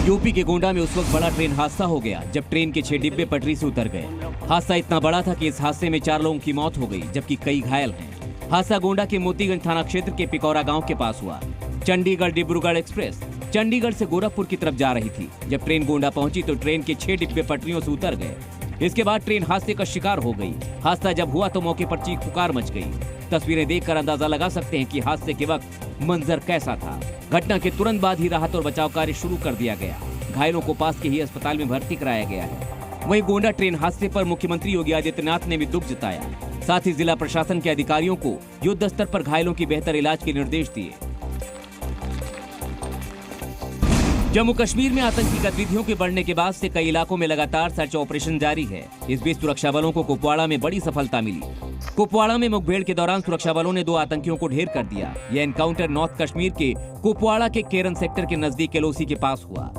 UP के गोंडा में उस वक्त बड़ा ट्रेन हादसा हो गया जब ट्रेन के 6 डिब्बे पटरी से उतर गए। हादसा इतना बड़ा था कि इस हादसे में 4 लोगों की मौत हो गई जबकि कई घायल हैं। हादसा गोंडा के मोतीगंज थाना क्षेत्र के पिकौरा गांव के पास हुआ। चंडीगढ़ डिब्रूगढ़ एक्सप्रेस चंडीगढ़ से गोरखपुर की तरफ जा रही थी। जब ट्रेन गोंडा पहुंची तो ट्रेन के 6 डिब्बे पटरियों से उतर गए। इसके बाद ट्रेन हादसे का शिकार हो गई। हादसा जब हुआ तो मौके पर चीख पुकार मच गई। तस्वीरें देखकर अंदाजा लगा सकते हैं कि हादसे के वक्त मंजर कैसा था। घटना के तुरंत बाद ही राहत और बचाव कार्य शुरू कर दिया गया। घायलों को पास के ही अस्पताल में भर्ती कराया गया है। वहीं गोंडा ट्रेन हादसे पर मुख्यमंत्री योगी आदित्यनाथ ने भी दुख जताया। साथ ही जिला प्रशासन के अधिकारियों को युद्ध स्तर पर घायलों की बेहतर इलाज के निर्देश दिए। जम्मू कश्मीर में आतंकी गतिविधियों के बढ़ने के बाद से कई इलाकों में लगातार सर्च ऑपरेशन जारी है। इस बीच सुरक्षा बलों को कुपवाड़ा में बड़ी सफलता मिली। कुपवाड़ा में मुठभेड़ के दौरान सुरक्षा बलों ने 2 आतंकियों को ढेर कर दिया। यह एनकाउंटर नॉर्थ कश्मीर के कुपवाड़ा के केरन सेक्टर के नजदीक एलओसी के पास हुआ।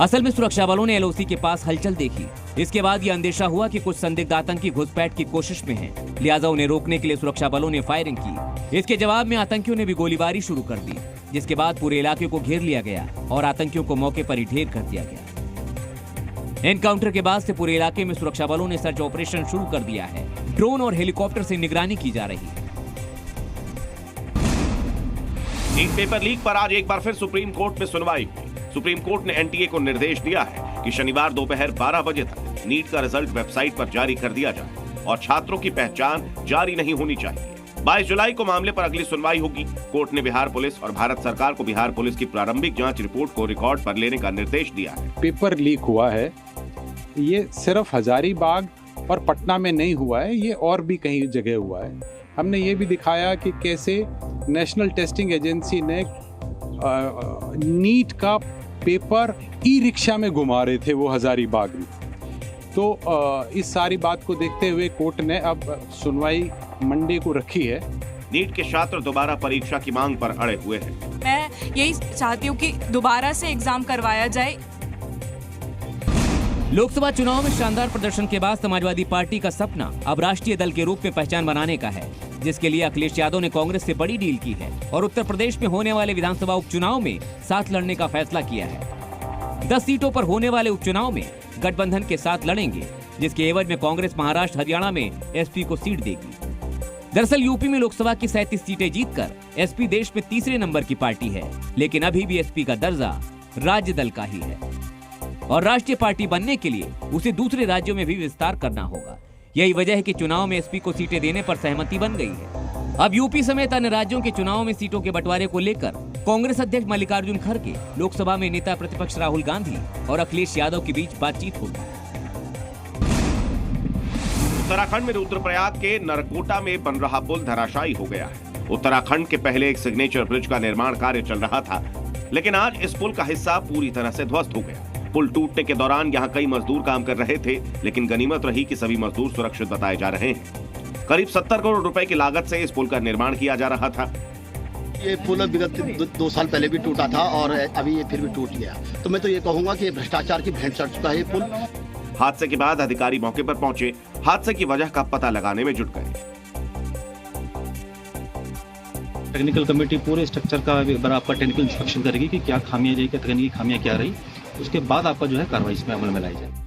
असल में सुरक्षा बलों ने एलओसी के पास हलचल देखी। इसके बाद यह अंदेशा हुआ कि कुछ संदिग्ध आतंकी घुसपैठ की कोशिश में हैं। लिहाजा उन्हें रोकने के लिए सुरक्षा बलों ने फायरिंग की। इसके जवाब में आतंकियों ने भी गोलीबारी शुरू कर दी, जिसके बाद पूरे इलाके को घेर लिया गया और आतंकियों को मौके पर ही ढेर कर दिया गया। एनकाउंटर के बाद से पूरे इलाके में सुरक्षा बलों ने सर्च ऑपरेशन शुरू कर दिया है। ड्रोन और हेलीकॉप्टर से निगरानी की जा रही है। नीट पेपर लीक पर आज एक बार फिर सुप्रीम कोर्ट में सुनवाई हुई। सुप्रीम कोर्ट ने एनटीए को निर्देश दिया है कि शनिवार दोपहर 12 बजे तक नीट का रिजल्ट वेबसाइट पर जारी कर दिया जाए और छात्रों की पहचान जारी नहीं होनी चाहिए। 22 जुलाई को मामले पर अगली सुनवाई होगी। कोर्ट ने बिहार पुलिस और भारत सरकार को बिहार पुलिस की प्रारंभिक जांच रिपोर्ट को रिकॉर्ड पर लेने का निर्देश दिया है। पेपर लीक हुआ है, ये सिर्फ हजारीबाग और पटना में नहीं हुआ है, ये और भी कहीं जगह हुआ है। हमने ये भी दिखाया कि कैसे नेशनल टेस्टिंग एजेंसी ने नीट का पेपर ई रिक्शा में घुमा रहे थे वो हजारीबाग में। तो इस सारी बात को देखते हुए कोर्ट ने अब सुनवाई मंडे को रखी है। नीट के छात्र दोबारा परीक्षा की मांग पर अड़े हुए हैं। मैं यही चाहती हूँ कि दोबारा से एग्जाम करवाया जाए। लोकसभा चुनाव में शानदार प्रदर्शन के बाद समाजवादी पार्टी का सपना अब राष्ट्रीय दल के रूप में पहचान बनाने का है, जिसके लिए अखिलेश यादव ने कांग्रेस से बड़ी डील की है और उत्तर प्रदेश में होने वाले विधानसभा उपचुनाव में साथ लड़ने का फैसला किया है। 10 सीटों पर होने वाले उपचुनाव में गठबंधन के साथ लड़ेंगे, जिसके एवज में कांग्रेस महाराष्ट्र हरियाणा में एसपी को सीट देगी। दरअसल यूपी में लोकसभा की 37 सीटें जीतकर एसपी देश में तीसरे नंबर की पार्टी है, लेकिन अभी भी एसपी का दर्जा राज्य दल का ही है और राष्ट्रीय पार्टी बनने के लिए उसे दूसरे राज्यों में भी विस्तार करना होगा। यही वजह है कि चुनाव में एसपी को सीटें देने पर सहमति बन गई है। अब यूपी समेत अन्य राज्यों के चुनाव में सीटों के बंटवारे को लेकर कांग्रेस अध्यक्ष मल्लिकार्जुन खड़गे, लोकसभा में नेता प्रतिपक्ष राहुल गांधी और अखिलेश यादव के बीच बातचीत होगी। उत्तराखंड में रुद्रप्रयाग के नरकोटा में बन रहा पुल धराशायी हो गया है। उत्तराखंड के पहले एक सिग्नेचर ब्रिज का निर्माण कार्य चल रहा था, लेकिन आज इस पुल का हिस्सा पूरी तरह से ध्वस्त हो गया। पुल टूटने के दौरान यहाँ कई मजदूर काम कर रहे थे, लेकिन गनीमत रही कि सभी मजदूर सुरक्षित बताए जा रहे हैं। करीब 70 करोड़ रुपए की लागत से इस पुल का निर्माण किया जा रहा था। ये पुल विगत 2 साल पहले भी टूटा था और अभी ये फिर भी टूट गया। तो मैं तो ये कहूंगा कि भ्रष्टाचार की भेंट चढ़ चुका है ये पुल। हादसे के बाद अधिकारी मौके पर पहुंचे, हादसे की वजह का पता लगाने में जुट गए। टेक्निकल कमेटी पूरे स्ट्रक्चर का आपका टेक्निकल इंस्पेक्शन करेगी कि क्या खामियां रही, क्या तकनीकी खामियां क्या रही। उसके बाद आपका जो है कार्रवाई इसमें अमल में लाई जाए।